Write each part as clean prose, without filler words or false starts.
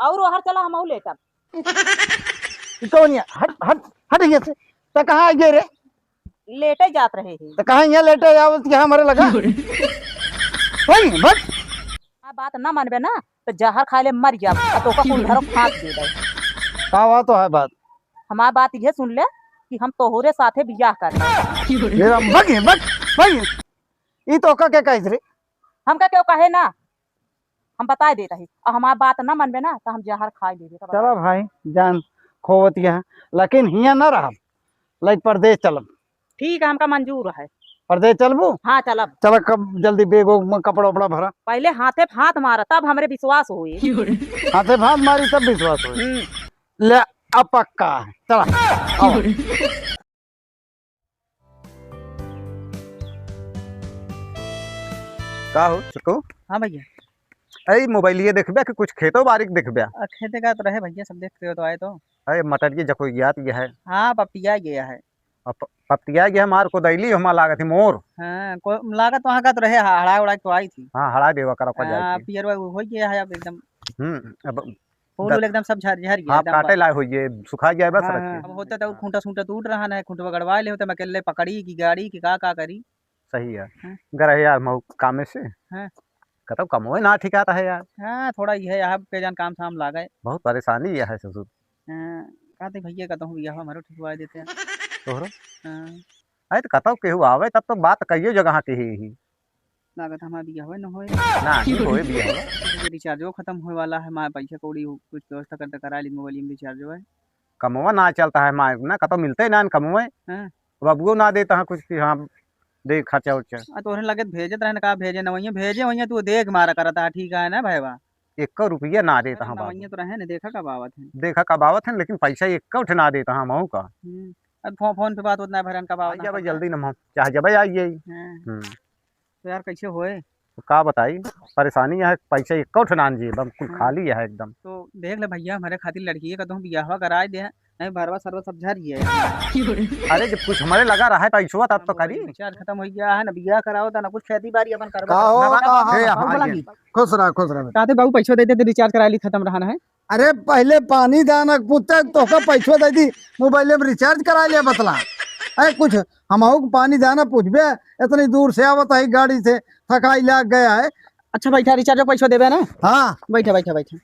और ओहर चला हम लेटब। कौन है? हट हट हट यहाँ से। तो कहाँ गए रे? लेटे जात रहे हैं। तो कहाँ यहाँ लेटे जाओ यहाँ हमारे लगा वही बस। बात ना मानबे ना तो जहर खा ले मर जा तो कुंधर फांस दे दे। का तो है बात। हमार बात ये सुन ले कि हम तोहरे साथे बियाह करना। मेरा बगी बग बगी ई तो का के कहिस रे? हमका क्यों कहे ना, हम बता देता ही और हमार बात ना मानबे ना तो हम जहर खा लेबे। चलो भाई जान खोवत है लेकिन हिया न रहा लाइक परदेश चलब। ठीक है, हमका मंजूर है। परदेश चलबू? हाँ चलब। चल कब जल्दी बेग में कपड़ा उपड़ा भरा। पहले हाथे हाथ मारा तब हमरे विश्वास हुई। हाथे भात मारी तब विश्वास हो। ले अब पक्का है चला। का हो चको? हाँ भैया। अरे मोबाइलिए देखबे कि कुछ खेतो बारिक देखबे? खेते का तो रहे भैया, सब देखते हो तो आए तो। अरे मटर की जको याद ये है। हाँ पपिया गया है। पपतिया गया मार को दैली हमा लागत है मोर। हाँ को लागत वहाँ का तो रहे, हड़ा उड़ा तो आई थी। हाँ हड़ा देवा करा पर हाँ जाती। पियर हो गया है अब एकदम। अब फूल एकदम सब झड़ झड़ गया हाँ एकदम। काटे लाए होइए सुखा जाए बस हाँ, रखे। अब होता तो खूंटा सूंटा टूट रहा है, खूंटा गड़वा ले होता मैं अकेले पकड़ी की गाड़ी की का करी। सही है। हाँ। गरहे यार मऊ कामे से। हाँ। कतो कमोए ना ठिकाता है यार। हाँ थोड़ा ये यहाँ पे जान काम शाम लागे। बहुत परेशानी ये है ससुर। हाँ कहते भैया कहता हूँ भैया हमारे ठिकवा देते हैं। तोहरो हाँ अरे तो कतो केहू आवे तब तो बात कहियो जगह के ही लागत हमारा बिया हो न हो। ना ही होए भी है। रिचार्जो खत्म होने वाला है, हमारे पैसा कौड़ी कुछ व्यवस्था करते करा ली, मोबाइल में रिचार्ज है। कमवा ना चलता है मार ना कतो मिलते ना कमवे। हाँ। बबुओ ना देता है कुछ कि हाँ दे खर्चा उर्चा। तो लगे भेजे रहने का भेजे न वही भेजे वही तू देख मारा करता है, ठीक है ना भाईवा। 1 रुपया ना देता अरे हाँ न वही तो रहे न देखा कब आवत है। देखा कब आवत है लेकिन पैसा 1 उठ ना देता हाँ मऊ का। अब फोन पे बात उतना भरन कब आवत जब जल्दी न चाहे जब आइए। तो यार कैसे होए? तो का बताई परेशानी है पैसा 1 उठ ना जी बिल्कुल खाली है एकदम। तो देख ले भैया हमारे खातिर लड़की है कहूँ बियाह कराए दे, नहीं भरवा सरवा सब झर गया। अरे जब कुछ हमारे लगा रहा है पैसा तब तो करी। रिचार्ज खत्म हो गया है ना, बियाह कराओ था ना कुछ खेती बाड़ी अपन का करवा। हो खुश रहा कहते बाबू पैसा देते थे रिचार्ज करा ली खत्म रहा है। अरे पहले पानी दाना पूछते तो पैसा दे दी मोबाइल में रिचार्ज करा लिया बतला। अरे कुछ हम पानी दाना पूछबे इतनी दूर से आवत है गाड़ी से थकाई लग गया है। अच्छा बैठा रिचार्ज पैसा देवे ना। हाँ बैठा बैठा बैठा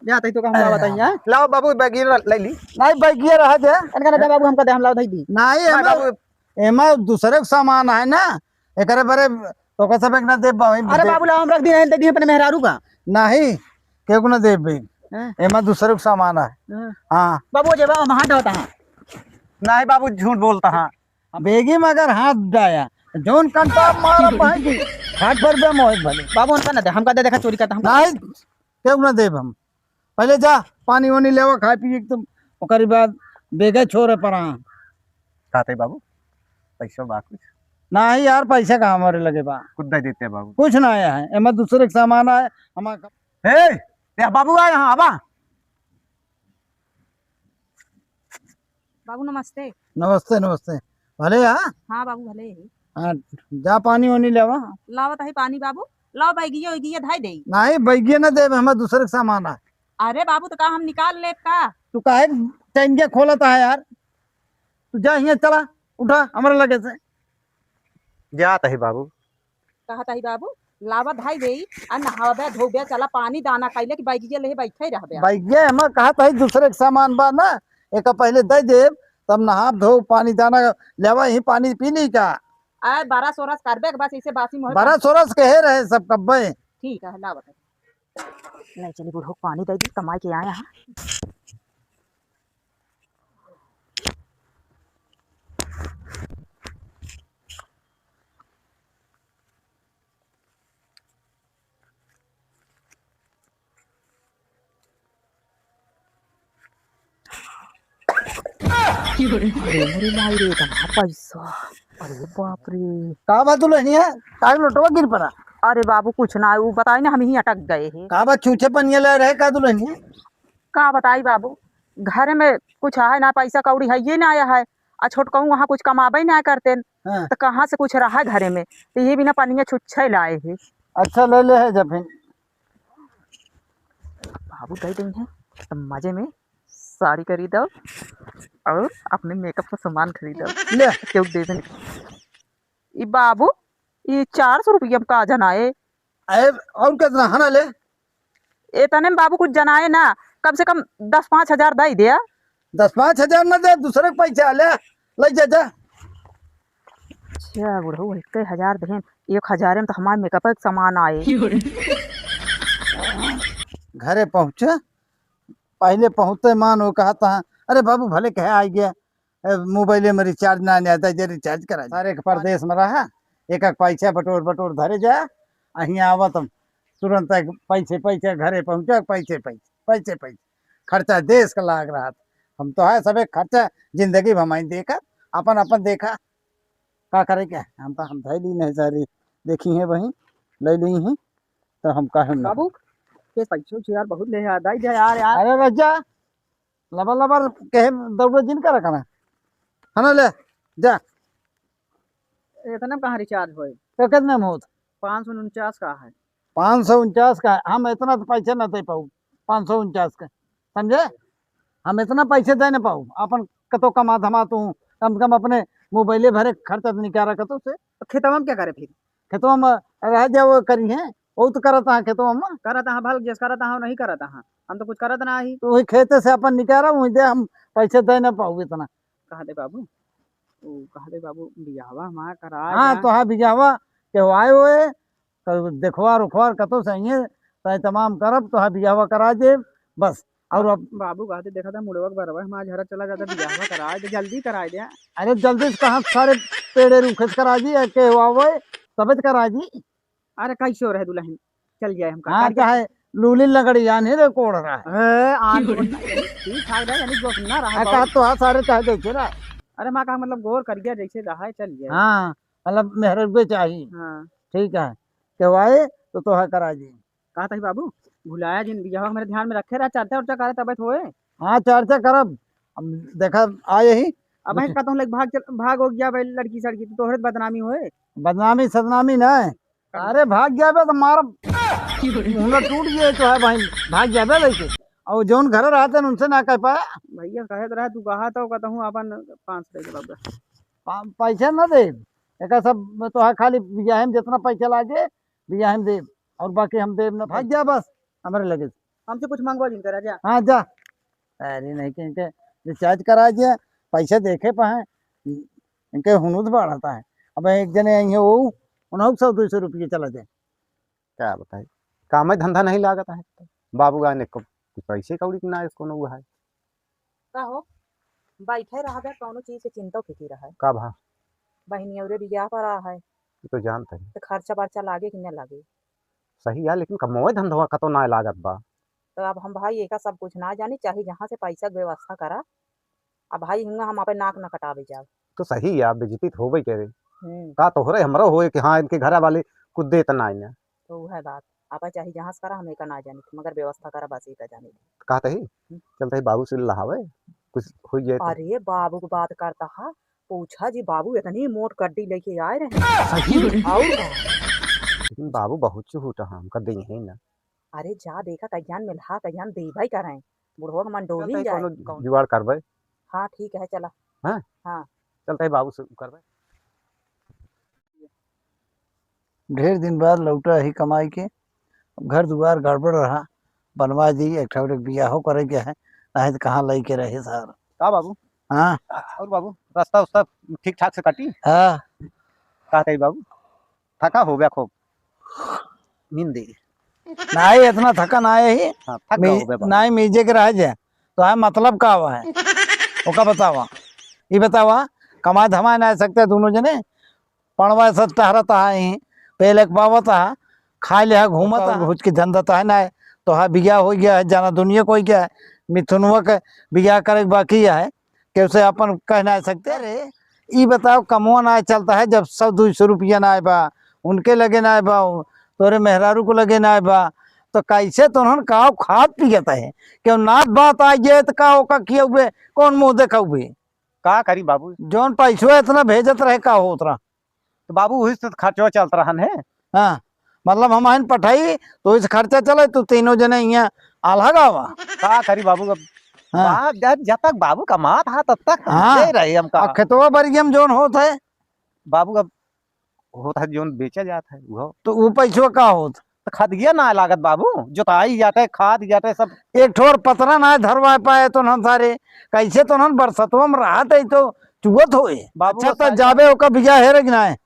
जाते तो हम बताइए। लाओ बाबू बैगी ले ली। नहीं बैगिए रह दे अनका बाबू हमका दे हम लाओ दई दी। नहीं एमा दूसरे सामान है ना एकरे बारे तो का सब एक ना दे। अरे बाबू लाओ हम रख दी दे दी अपने मेहरारू का। नहीं के को ना दे भाई एमा दूसरे सामान है। हाँ बाबू जे बाबू हाथ होता है। नहीं बाबू झूठ बोलता हाँ। बेगी मगर हाथ डाया जोन कंटा मार पाएगी हाथ पर बे मोहित भले बाबू उनका ना दे हमका दे देखा चोरी करता हम नहीं के को ना दे हम पहले जा पानी वानी लेवा खाए पी एकदम ओकरी बाद बेगे छोरे पर कहते बाबू पैसा बा कुछ नहीं यार पैसे कहाँ हमारे लगे बा कुछ दे देते हैं बाबू। कुछ ना आया है एमा दूसरे के सामान आए हमारा। हे बाबू आ यहाँ आवा। बाबू नमस्ते। नमस्ते नमस्ते भले हाँ। हाँ बाबू भले। हाँ जा पानी वानी लेवा। लावत है पानी बाबू, लाओ बैगिया उगिया धाई दे। नहीं बैगिए ना दे हमारे दूसरे के सामान आए। अरे बाबू तो का हम निकाल ले का। तू काहे टाइम के खोलता है यार तू जा यहाँ चला उठा हमारे लगे से जाता है बाबू। कहता ही बाबू लावा धाई दे आ नहावे धोबे चला पानी दाना कैले कि बैगिया ले बैठे रहबे। बैगिए हम कहा था दूसरे के सामान बा ना एक पहले दे दे तब नहा धो पानी दाना लेवा ही पानी पी ली का। आए 12 सोरस करबे बस इसे बासी मोह 12 सोरस कहे रहे सब कब्बे। ठीक है लावत नहीं चली बुढ़ो पानी दे दी कमाई के आया। पैसा अरे बाप रे का बात दुल्हनिया का लोटवा गिर पड़ा। अरे बाबू कुछ ना वो बताई ना हम ही अटक गए हैं। का बात छूछे पनिया ले रहे का दुल्हनिया। का बताई बाबू घर में कुछ है ना पैसा कौड़ी है ये ना आया है आ छोट कहूँ वहाँ कुछ कमाबे ना करते तो कहाँ से कुछ रहा घरे में तो ये बिना पनिया छुच्छे लाए है। अच्छा ले ले है जब बाबू दे देंगे तो मजे में साड़ी खरीदो और अपने मेकअप का सामान खरीदो। ले क्यों दे देंगे ये बाबू, ये 400 रुपया में का जनाए। अरे और कितना है ना ले ए तने में बाबू कुछ जनाए ना, कम से कम 10-5 हजार दे दिया। 10-5 हजार न दे, दूसरे के पैसे ले ले जा। अच्छा बुढ़ऊ 1,000 दें, 1,000 में तो हमारे मेकअप का सामान आए। घरे पहुँचे, पहले पहुँचते मान वो कहा था अरे बाबू भले कहे आ गया, मोबाइल में रिचार्ज ना आता जे रिचार्ज करा। सारे के परदेश में रहा, एक एक पैसा बटोर बटोर धरे जा, अहीं आवत तुरंत पैसे घरे पहुँचे, पैसे खर्चा देश का लाग रहा था। हम तो है सब खर्चा जिंदगी भमाई देखा, अपन देखा का करे क्या, हम तो हम धैली नहीं सारी देखी है वहीं ले ली ही, तो हम कहे बाबू के पैसों से यार बहुत ले याद आई यार। अरे रजा लबर कहे दौड़ जिन का रखना है ना, ले जा। इतना कहाँ रिचार्ज होए? तो कितने में होता? 549 का है। 549 का? हम इतना तो पैसे न दे पाऊ 549 का, समझे? हम इतना पैसे दे न पाऊ, अपन कतो कमा धमा तू कम से कम अपने मोबाइले भरे खर्चा तो निकाला कतो से। खेतवा में क्या करे फिर? खेतों में रह जाओ करी है, वो तो करता है खेतों में। करता हाँ भाल जैस करता हाँ नहीं करता हाँ, हम तो कुछ करत ना ही। तो वही खेते से अपन निकाला वही दे, हम पैसे दे न पाऊ इतना। कहा दे बाबू, ओ कहा दे बाबू बियाहवा हमारा करा। हाँ तो हाँ बिजावा के आए हुए तो देखवा रुखवा कतो सही है, तो तमाम करब तो हाँ बिजावा करा दे बस। और अब बाबू कहते देखा था मुड़वा बरवा हमारा झरा चला जाता, बियाहवा करा दे जल्दी करा दे। अरे जल्दी से कहा सारे पेड़े रूखे से करा दी के हुआ तबियत करा दी। अरे कैसे हो रहे दुल्हन, चल जाए हम। हाँ चाहे लूली लगड़ी जाने रे कोड़ रहा है ठीक ठाक रहा, यानी जो सुनना रहा कहा तो हाँ सारे चाहे देखे रहा। अरे माँ का मतलब गौर कर गया जैसे रहा है, चल गया। हाँ मतलब मेहर चाहिए। हाँ ठीक है कहवाए तो है करा दी। कहा था बाबू भुलाया जिन बियाह मेरे ध्यान में रखे रहा, चर्चा उर्चा करे तबियत होए। हाँ चर्चा करब, हम देखा आए ही। अब मैं कहता हूँ भाग हो गया भाई लड़की सड़की तो तोहरे बदनामी होए। बदनामी सदनामी न, अरे भाग जाबे तो मार टूट गए तो है भाई, भाग जाबे लेके। और जौन घर रहते उनसे ना कह पाया भैया कहे तो रहा तू कहा तो कहता हूँ अपन 500 के बाबा पैसा न दे एक सब तो है, खाली बियाह में जितना पैसा लागे बियाह में दे, और बाकी हम दे न। भाग जा बस हमारे लगे हमसे कुछ मांगवा जिनका राजा। हाँ जा। अरे नहीं कि इनके रिचार्ज करा दिया, पैसे देखे पाए इनके हुनूद बढ़ाता है। अब एक जने आई है वो उन्होंने 100-200 रुपये चला दे। क्या बताए, काम धंधा नहीं लागत है बाबू गाने को पैसे कौड़ी ना इसको न हुआ है। का हो बैठे रहा बे, कौनो चीज से चिंता फिकी रहा है। का भा बहनी और बियाह पर रहा है तो जानते हैं तो खर्चा बर्चा लागे कि न लागे। सही है, लेकिन कमोए धंधवा का तो ना लागत बा। तो अब हम भाई एक सब कुछ ना जानी, चाहे जहाँ से पैसा के व्यवस्था करा। अब भाई हिंगा हम अपने नाक न कटावे जाओ। तो सही है, बेइज्जती हो गई करे का तो हो रहे हमरा होए कि हाँ इनके घर वाले कुछ देता ना इन्हें। तो वह बात आप चाहे जहाँ से करा हम एक ना जानी, मगर व्यवस्था करा बस एक जानी। कहते ही चलते ही बाबू से लहावे कुछ हो जाए। अरे बाबू की बात करता है, पूछा जी बाबू इतनी मोट कड्डी लेके आए रहे और लेकिन बाबू बहुत चूटा हम कर देंगे है ना। अरे जा देखा कल्याण मिला कल्याण दे भाई कराए बुढ़वा का मन डोली जाए। जुगाड़ करबे। हाँ ठीक है चला। हाँ हाँ चलते ही बाबू से करबे। ढेर दिन बाद लौटा ही कमाई के, घर दुआर गड़बड़ रहा, बनवा दी एक बियाहो करे के है, नहीं तो कहाँ लई के रहे सार। का बाबू? हाँ और बाबू रास्ता उस्ता ठीक ठाक से काटी? हाँ कहते ही बाबू थका हो गया खूब नींद दे। नहीं इतना थका ना आए ही। हाँ, थक गया हो गया बाबू। नहीं मीजे के रह जाए तो है मतलब का हुआ है वो का बतावा, ये बतावा कमा धमा ना सकते दोनों जने, पढ़वा सब टहरता है पहले पावता है खा लिया घूमता भूज के धंधा है ना, तो हाँ बिया हो गया है जाना दुनिया को गया है, मिथुनवा के बिया करे बाकी है कि उसे अपन कह ना सकते। अरे ये बताओ कमवा ना चलता है जब 100-200 रुपया ना आए बा उनके लगे ना आए बा, तोरे मेहरारू को लगे ना आए बा, तो कैसे तो उन्होंने कहा खाद पियता है कि नाथ बात आ जाए तो का ओका किए हुए कौन मुँह देखा हुए का करी बाबू, जौन पैसवा इतना भेजत रहे का हो उतना। तो बाबू वही से खर्चा चलता रहन है। हाँ मतलब हम आइन पठाई तो इस खर्चा चले तो तीनों जने यहाँ आल्हा गावा। का करी बाबू अब हाँ। जब तक बाबू कमात था तब तक हाँ। दे रहे हम का खेतवा बरियम जोन होत है बाबू अब होता है जोन बेचा जाता है वो तो वो पैसवा का होत। तो खदिया ना लागत बाबू जोताई जाता है खाद जाता है सब एक ठोर पतरा ना धरवा पाए तो हम सारे कैसे तो हम बरसतवा में राहत है तो चुगत होए। बाबू अच्छा का तो साइज- जाबे ओका बिया है रे कि ना है?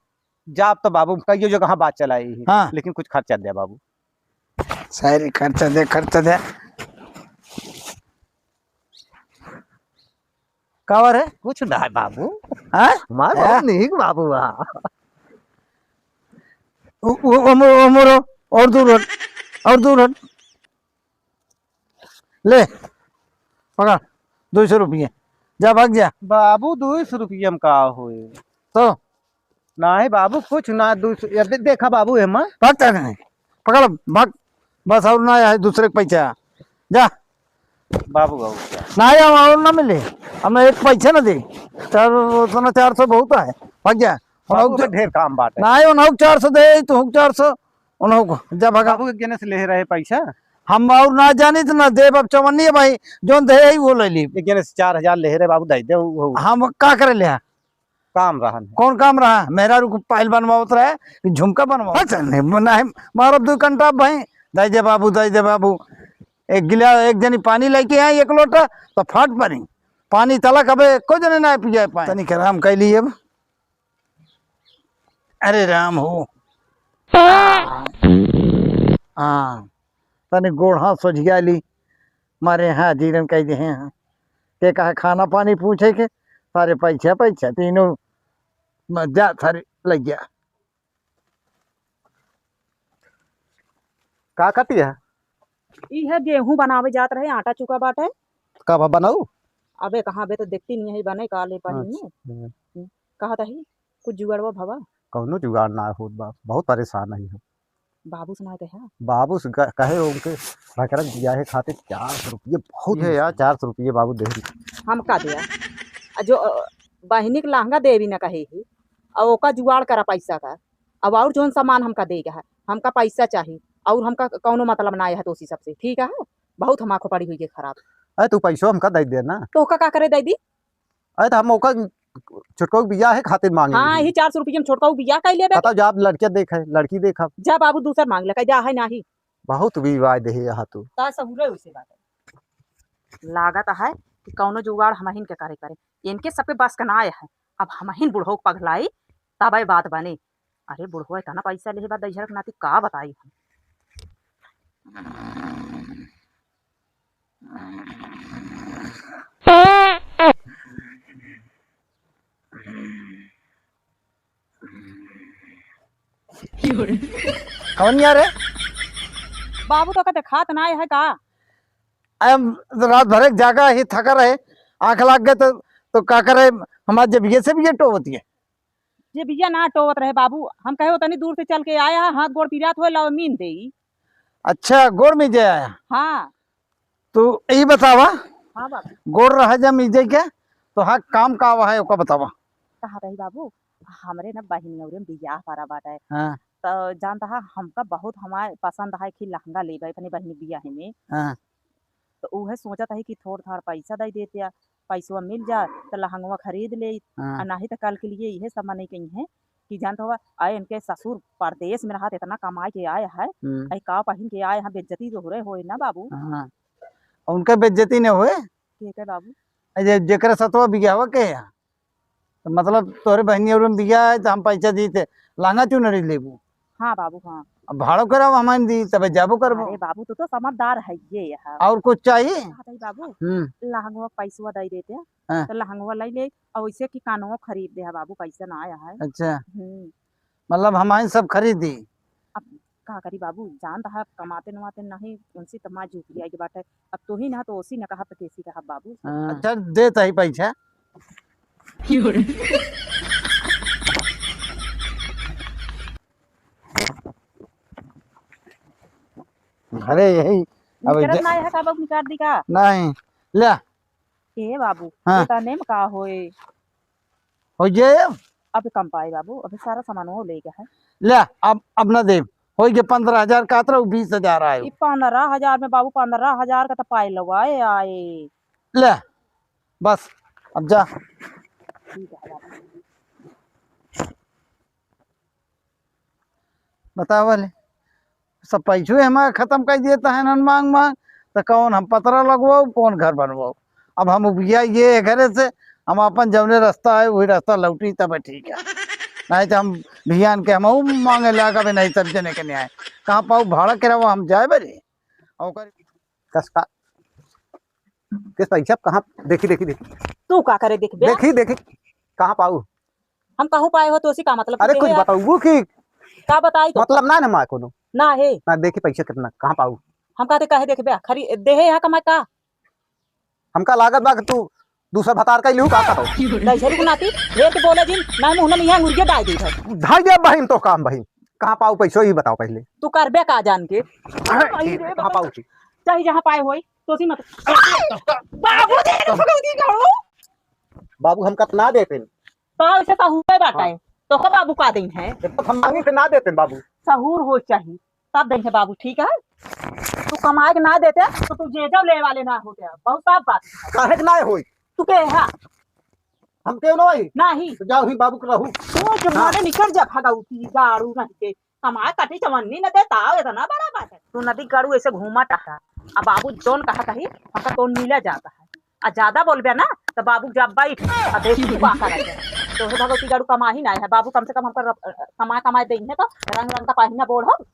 जाप तो बाबू कहियो जो कहाँ बात चलाई है हाँ। लेकिन कुछ खर्चा दे बाबू सारी खर्चा दे कावर है कुछ ना है बाबू हाँ? हमारे हाँ। बहुत नहीं बाबू वहाँ उमरो और दूर हट ले पकड़ 200 रुपये जा भाग जा बाबू 200 रुपये में का हुए तो ना है बाबू कुछ ना 200 अब देखा बाबू है माँ भागता नहीं पकड़ भाग बस और ना है दूसरे के पैसा जा बाबू बाबू क्या ना आया और ना मिले हमें एक पैसा ना दे 400 बहुत है भाग जा बाबू का ढेर काम बात है ना आयो ना 400 दे तू 400 उन्हों जा भगा बाबू के केने से ले रहे पैसा हम और ना जानी तो ना देव अब चवन्नी है भाई जोन दे ही वो ले ली ये केने से 4000 ले रहे बाबू दे दे वो हम का करे ले काम रहा कौन काम रहा मेरा रुक पायल बनवावत रहा कि झुमका बनवा नहीं मारब 2 घंटा भाई दे बाबू एक गिला एक जनी पानी लेके आई 1 लोटा तो फट पड़ी पानी तलक अबे को जने ना पिया पाए तनी के राम कैली अब अरे राम हो हाँ तनी गोड़ हाथ सोच गया ली मारे हाँ जीरन कह दे हैं के कहा खाना पानी पूछे के सारे पैसा तीनों जा सारे लग गया का कटी है ई है गेहूं बनावे जात रहे आटा चुका बाटे कब बनाऊ अबे कहाँ बे तो देखती नहीं है बने काले पानी में कहा था ही कुछ जुगाड़वा भवा कौनो जुगाड़ ना हो बहुत परेशान है बाबू सुना के है बाबू से कहे उनके भकरक दिया है खाते 400 रुपये बहुत है यार 400 रुपये बाबू दे हम का दिया जो बहिनी के लहंगा देवी न कहे ही और ओका जुगाड़ करा पैसा का अब और जोन सामान हमका देगा है हमका पैसा चाहिए और हमका कौनो मतलब ना है तो उसी सबसे ठीक है बहुत हम आंखों पड़ी हुई है खराब अरे तू पैसो हमका दे देना तो ओका का करे दीदी अरे तो हम ओका छोटको बिया है खातिर मांगे हाँ ही 400 रुपये में छोटका बिया कह ले बताओ जा लड़के देखे लड़की देखा जा बाबू दूसर मांग ले जा है नाही बहुत विवाह दे यहाँ तू ता सहूले उसे बात लागत है कि कौनो जुगाड़ हमहिन के करे इनके सबके बस का ना आया है अब हमहिन बुढ़ो पगलाई तब बात बने अरे बुढ़ो इतना पैसा ले बात दहिया नाती का बताई हम कौन यार है बाबू तो कहते खात ना है का रात भर एक जागा ही थका रहे आंख लाग गए तो का करे हमारे जब ये से भी ये टोवती है जे बिया ना टोवत रहे बाबू हम कहे तनी दूर से चल के आया हाथ गोड़ पिरात हो लाओ मीन दे अच्छा गोड़ में जाया आया हाँ तो यही बतावा हाँ बाबू गोड़ रहा जब मीजे के तो हाँ काम का है ओका बतावा कहा रही बाबू हमरे न बहिनी और बियाह पारा बाटा है हाँ तो जानता है हमका बहुत हमारे पसंद है कि लहंगा ले अपनी बहनी बियाह में हाँ तो वह सोचता है कि थोड़ थाड़ पैसा दे देते पैसा मिल जा तो लहंगवा खरीद ले हाँ नहीं तो कल के लिए यह सब नहीं कही है कि जानता हुआ आए इनके ससुर परदेश में रहा इतना कमाए के आए है आई का पहन के आए हैं बेइज्जती तो हो रहे हो ना बाबू हाँ उनका बेइज्जती न हुए ठीक है बाबू जेकर सतवा बिया हुआ के तो मतलब तोरे बहनी और बिया है तो हम पैसा दी थे लहंगा क्यों नहीं लेबू हाँ बाबू हाँ अब भाड़ो कराओ हमारे दी तब जाबो करबो अरे बाबू तो समझदार है ये है और कुछ चाहिए बाबू हम्म लहंगवा पैसा दे देते हाँ। तो लहंगवा ले ले और वैसे कि कानवा खरीद दे है बाबू पैसा ना आया है अच्छा मतलब हमारे सब खरीदी अब का करी बाबू जान रहा कमाते नमाते नहीं उनसे तमा झूठ गया की बात है अब तो ही ना तो उसी ने कहा तो कैसी कहा बाबू अच्छा देता ही पैसा अरे यही अब निकरत ना है का बाबू निकाल दी का नहीं ले ए बाबू हाँ। ये तने में का होए हो जाए अब कम पाए बाबू अभी सारा सामान वो ले गया है ले अब ना दे हो गए 15,000 का 20,000 आयो। 15,000 में बाबू 15,000 का तो पाई लवाए आए। ले बस अब जा। बतावल सब पैसे हमारे खत्म कर दिए है न मांग मांग। तो कौन हम पतरा लगवाओ कौन घर बनवाओ। अब हम उबिया ये घरे से हम अपन जवने रास्ता है वही रास्ता लौटी तब ठीक है। नहीं तो हम भियान के हम मांगे लगा भी नहीं सब जने के न्याय कहाँ पाऊ भाड़ा के रहो हम जाए बरे और कस का किस पैसा कहाँ देखी देखी देखी तू का करे देख बे। देखी देखी कहाँ पाऊ। हम कहूँ पाए हो तो उसी का मतलब अरे कुछ है। बताऊ कि का बताई तो मतलब ना माँ को ना है। ना देखी पैसा कितना कहाँ पाऊ। हम कहते कहे देख बे खरी दे है यहाँ कमाई का हमका लागत बा कि तू दूसरा भतार का लिहू का कहो। दशहरी गुनाती रेट बोले जिन मैं मुंह में यहाँ मुर्गे डाल दी है। धाई दे बहिन तो काम बहिन कहाँ पाऊ पैसा ही बताओ पहले। तू करबे का जान के कहाँ पाऊ चाहे जहाँ पाए होई तो सी मत बाबू जी भगवती कहो बाबू हमका ना देते तो ऐसे तो हुए बाटा है तो का बाबू का दिन है तो हम मांगी पे ना देते बाबू। सहूर हो चाहिए तब देंगे बाबू ठीक है। तू कमाए के ना देते तो तू जे ले वाले ना होते बहुत साफ बात काहे के ना होई तू के है हम क्यों ना होई नहीं तो जाओ ही बाबू को रहू तू जब मारे निकल जा भगवती गाड़ू नहीं के कमाए कटी चवन्नी न देता इतना बड़ा बात है। तू नदी गाड़ू ऐसे घूमा टाटा अब बाबू जोन कहा कही हमका तो मिला जाता है आ ज्यादा बोलबे ना तो बाबू जब बैठ आ देख तू का करे तो हे भगवती गाड़ू कमा ही ना है बाबू कम से कम हमका कमाए कमाए देंगे तो रंग रंग का पहिना बोल हम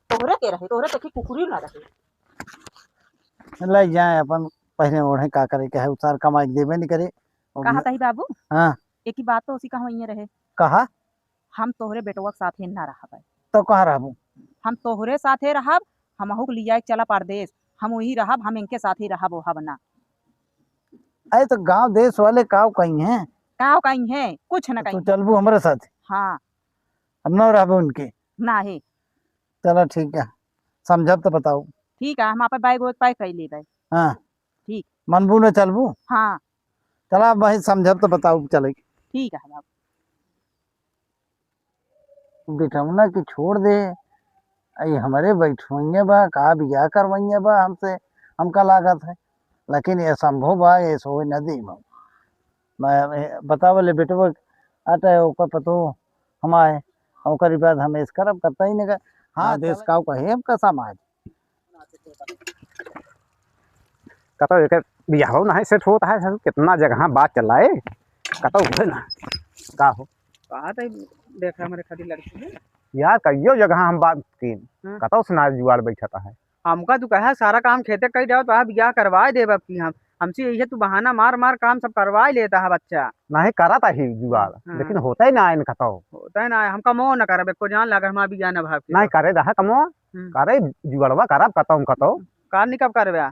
तोहरे के रहे तोहरे तक कुकुरी ना रहे ले जाए अपन पहले ओढ़े का करे के है उतार कमाई देबे नहीं करे। कहा तही बाबू हाँ एक ही बात तो उसी कहा वहीं रहे कहा हम तोहरे बेटवा के साथे ना रहब तो कहाँ रहबू। हम तोहरे साथे रहब हमहू के लिया चला परदेश हम वही रहब हम इनके साथ ही रहब ओहब ना। अरे तो गांव देश वाले काव कहीं हैं का कहीं है कुछ न तू कहीं चलबू हमारे साथ हाँ हम न रहबू उनके। ना है चलो ठीक है समझब तो बताओ। ठीक है हम आप बैग वैग पैक कर लेबै। हाँ ठीक मनबू न चलबू हाँ चला भाई समझब तो बताओ चले ठीक है बाबू बिठौना की छोड़ दे अरे हमारे बैठुइया बा का बिया करवइया बा हमसे हमका लागत है लेकिन ये संभव बा ये सोई नदी मैं बतावले बेटवा आटा ओकर पतो हम आए ओकर बाद हम इस करब करता ही नहीं। हाँ देश का कहे हम का समाज कतो एक बियाह ना है सेट होता है सब कितना जगह बात चलाए कतो है ना का हो कहा था देखा हमारे खातिर लड़की है यार कईयो जगह हम बात की कतो सुना जुआड़ बैठता है। हमका तू कहा सारा काम खेते कर जाओ तो बियाह करवाए दे बाप की हम हमसे यही है तू बहाना मार मार काम सब करवा ही लेता है बच्चा नहीं करा था ही जुआड़ लेकिन होता ही ना है कतो होता है ना हमका मोह न करे को जान लगा हमारा बियाह न भाव नहीं करे रहा कमो करे जुआड़वा करब कतो कतो कार नहीं कब करवा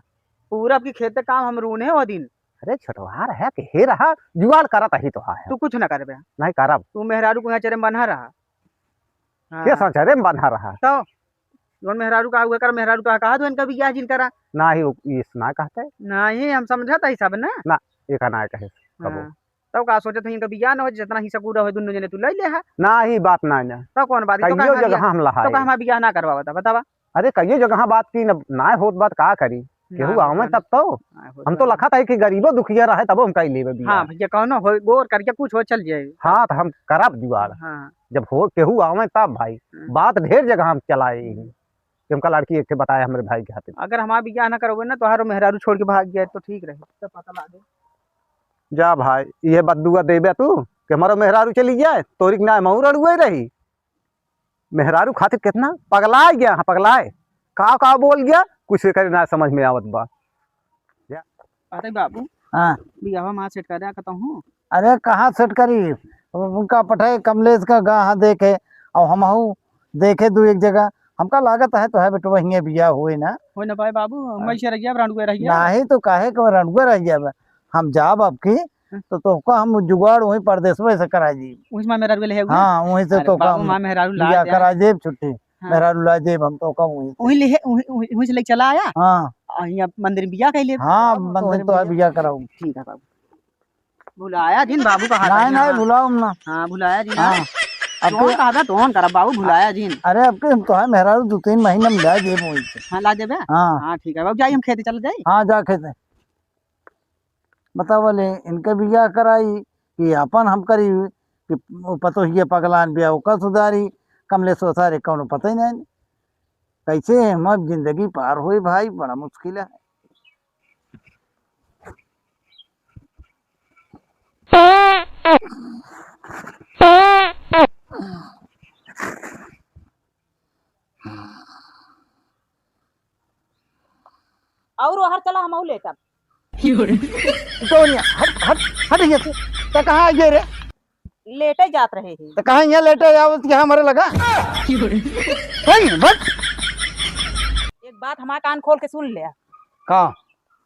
पूरा आपकी खेते काम हम रूने हो दिन। अरे छोटवार है कि हे रहा जुआड़ करता ही तो है तू कुछ न करवा नहीं करब तू मेहरारू को यहाँ चरे बन्हा रहा के संचरे में बंधा रहा तो जोन मेहरारू का हुआ कर मेहरारू का कहा तो इनका बियाह जिन करा ना ही ये सुना कहते नहीं हम समझता ही सब ना एक ना कहे कबो तब का सोचे थे इनका बियाह न हो जितना हिस्सा पूरा हो दोनों जने तू ले ले है ना ही बात ना ना तब कौन बात कईयो जगह हम लहा तो का हमारा बियाह ना करवा बता बतावा अरे कईयो जगह बात की ना होत बात का करी केहू आवे तब तो हम तो लखा था कि गरीबो दुखिया रहे तब हम कई लेबे बियाह। हां भैया कौनो हो गोर करके कुछ हो चल जाए। हां तो हम करब जुआड़ हां जब हो केहू आवे तब भाई बात ढेर जगह हम चलाए हमका लड़की एक बताया हमारे भाई के हाथ अगर हमारा बियाह ना करोगे ना तो हरो मेहरारू छोड़ के भाग गया तो ठीक रहे तो पता लगे जा भाई ये बदुआ देबे तू कि हमारा मेहरारू चली जाए तोरी ना मऊ रड़ुए रही मेहरारू खातिर कितना पगलाए गया पगलाए का बोल गया कुछ करे ना समझ में आवत बा। अरे बाबू हाँ बियाह मां सेट कर कहता हूं अरे कहाँ सेट करी उनका पठाए कमलेश का गाह देखे और हम देखे दो एक जगह हमका लागत है तो है बेटो वही बिया हुए ना हो ना पाए बाबू मैं से रहिया रांडुए रहिया नहीं तो काहे के रणुआ रह जाए हम जाब अब की तो हम जुगाड़ वही परदेश में से करा जी उसमें मेहरारू ले है हाँ वहीं से तो बाबू मां मेहरारू ला बिया करा जेब छुट्टी हाँ। मेहरारू ला जेब हम तो कम वहीं वहीं से ले चला आया हाँ यहाँ मंदिर में बियाह कैले हाँ मंदिर तो है बिया कराऊ ठीक है बाबू बुलाया दिन बाबू का हाथ नहीं नहीं बुलाओ ना हाँ बुलाया दिन हाँ अब कौन कहा तो करा बाबू भुलाया जी अरे अब के तो है मेहरारू 2-3 महीना में जाए जेब वहीं से। हाँ ला देबे। हाँ हाँ ठीक है बाबू, जाइए हम खेते चल जाए। हाँ जा खेते बता बोले इनके बिया कराई कि अपन हम करी कि पतो ही पगलान बिया ओका सुधारी कमले सोसारे कौन पता ही नहीं कैसे हम अब जिंदगी पार हुई भाई बड़ा मुश्किल है। और हर चला हम लेकर कौन है? हट हट हट ये तो कहाँ गए रे? लेटे जात रहे हैं। तो कहाँ यहाँ लेटे आवत यहाँ हमारे लगा नहीं बस एक बात हमारा कान खोल के सुन ले, का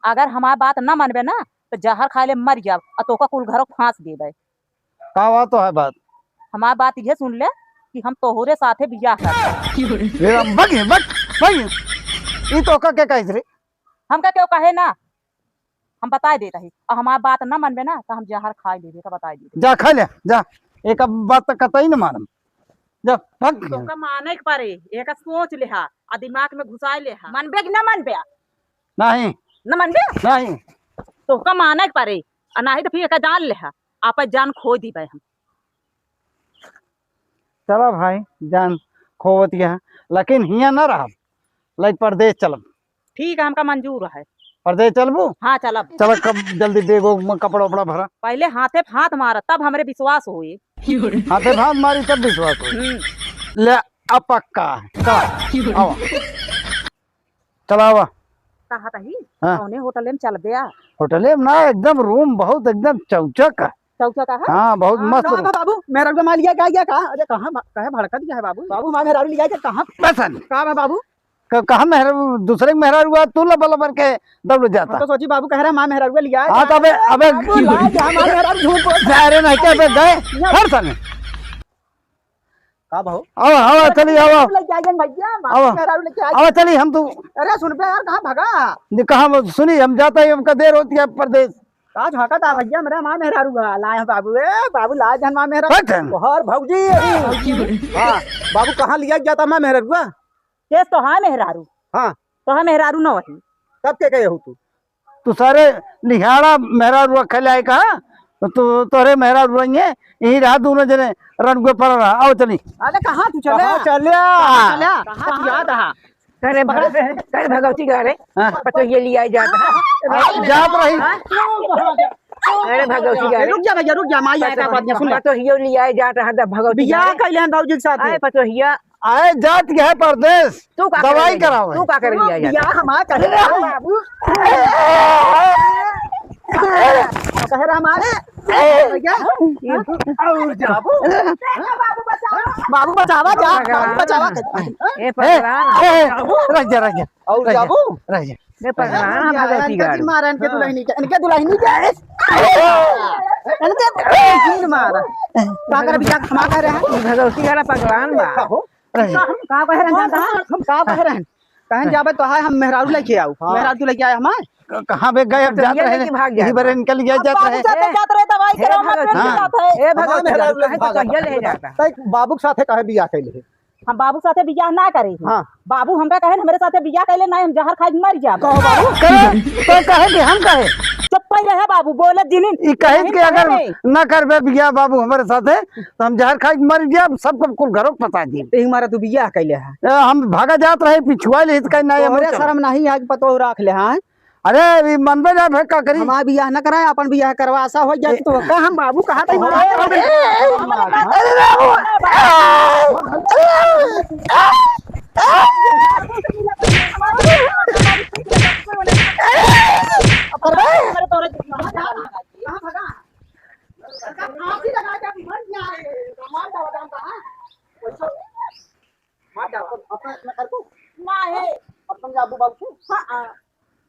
अगर हमारा बात न मानबे ना तो जहर खाए ले मर जाब और तोका कुल घरों फांस देबे। का बात तो है बात हमारा बात ये सुन ले कि हम तोहरे साथे बियाह कर। ये बग बग ये तो का क्या कहिस रे? हमका क्यों कहे ना, हम बता देते हैं और हमारा बात न मानबे ना तो हम जहर खा लेबे तो बता दे। जा खा ले जा एक अब बात तो कतई न मानम जा भग तोका माने के पारे एक सोच ले हा और दिमाग में घुसाए ले हा, मानबे कि न मानबे? नहीं न मानबे नहीं तोका माने के पारे और नहीं तो फिर एक जान ले हा आप जान खो दीबे हम। चलो भाई जान खोवत गया लेकिन हिया न रहा लाइक परदेश चलब। ठीक है हमका मंजूर है। परदेश चलबू हाँ चलब। चलो कब जल्दी बेगो में कपड़ा उपड़ा भरा पहले हाथे हाथ मारा तब हमरे विश्वास होए। हाथे भात मारी तब विश्वास हो ले अब पक्का है चला आओ चला आवा कहा तही हाँ। कौने होटल में चल गया? होटल में ना एकदम रूम बहुत एकदम चौचक है। चौका का है? हाँ बहुत मस्त रूम। बाबू मेरा रुपया मार लिया क्या कहा? अरे कहाँ कहे भड़का दिया है बाबू? बाबू माँ मेरा लिया क्या कहाँ? पसंद कहाँ है बाबू? कहा मेहरा दूसरे के मेहरा हुआ तू लब लब के दौड़ जाता तो सोची बाबू कह रहा है माँ मेहरा लिया है। हाँ तो अबे अबे झूठ बोल अरे नहीं क्या अबे गए हर सन का बहू आओ आओ चली आओ भैया आओ मेहरा लेके आए। आओ चली हम तो अरे सुन पे यार कहाँ भगा? कहा सुनी हम जाता है हमका देर होती है परदेश कहाँ झाका था भैया मेरा माँ मेहरा रुआ लाए बाबू बाबू लाए जन माँ मेहरा और भौजी। हाँ बाबू कहाँ लिया गया था माँ मेहरा रुआ? केस तो हाँ मेहरारू। हाँ तो हाँ मेहरारू न वही कब के गए हो तू? तू सारे लिहाड़ा मेहरा रुआ खिलाए कहा तो तोरे मेहरा रुआ यही रहा दोनों जने रणगुए पर रहा आओ चली। अरे कहाँ तू चले चलिया कहाँ याद है? करे भगवती घर है तो ये लिया जाता है। जात रही अरे भगवती घर रुक जा भैया रुक जा माँ का बात सुन ले। तो ये लिया जाता है भगवती बियाह कैले भौजी के साथ आए पतो हिया आए जात के है परदेश तू का दवाई कराओ तू का कर लिया जाता बियाह हमारा कर बाबू कह रहा हमारे बाबू बचावा जा बाबू बचावा ए भगवान रह जा और जाबू रह जा ए भगवान भगवती घर मारा इनके दुल्हनी जा इनके मारा का कर बियाह हमारा कह रहे हैं भगवती घर भगवान बा कहाँ कह रहे हैं जानता है हम कहाँ कह रहे हैं कहीं जाबे तो है हम मेहरारू लेके आओ मेहरारू लेके आए हमारे कहाँ पे गए अब जात रहे भाग यही बार निकल गया जात रहे जात रहे दवाई ए भगवती ए भगवती घर तो ये ले जाता बाबू के साथे कहे बियाह कैले हम बाबू साथे बियाह ना करे। हाँ। बाबू हमका कहे हमरे साथे बियाह कैले ना हम जहर खाए मर जाब। बाबू तो कहे कि हम कहे चुप ही रहे बाबू बोले जिनिन ई कहे कि अगर न करबे बिया बाबू हमारे साथे तो हम जहर खाई मर गया सबको कुल घरों पता दी ते हमारा तू बियाह कैले है हम भागा जात रहे पिछुआ ले कहीं ना हमरे शर्म नहीं है पतो रख ले हां अरे ई मनबे जा भे का करी हमारा बियाह न कराए अपन बियाह करवा ऐसा हो जाए तो का हम बाबू कहा था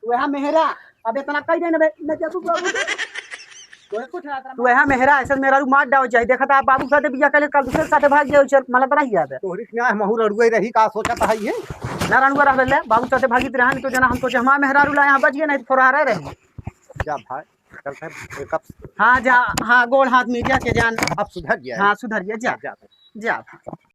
वह मेहरा अब इतना कही देने तू यहाँ मेहरा ऐसा मेरा रू मार डाव चाहिए देखा था बाबू साथे बियाह कैले कल दूसरे साथे भाग गया चल मला तो नहीं याद है तोहरी ना महू लड़ुए रही का सोचा था ये नारायण रह ले बाबू साथे भागी रहन तो जना हम सोचे हमारा मेहरा रू ला यहाँ बच गया नहीं तो फरार रहे जा भाई चल एक हाँ जा हाँ गोड़ हाथ में जा के जान अब सुधर गया हाँ सुधर गया जा जा जा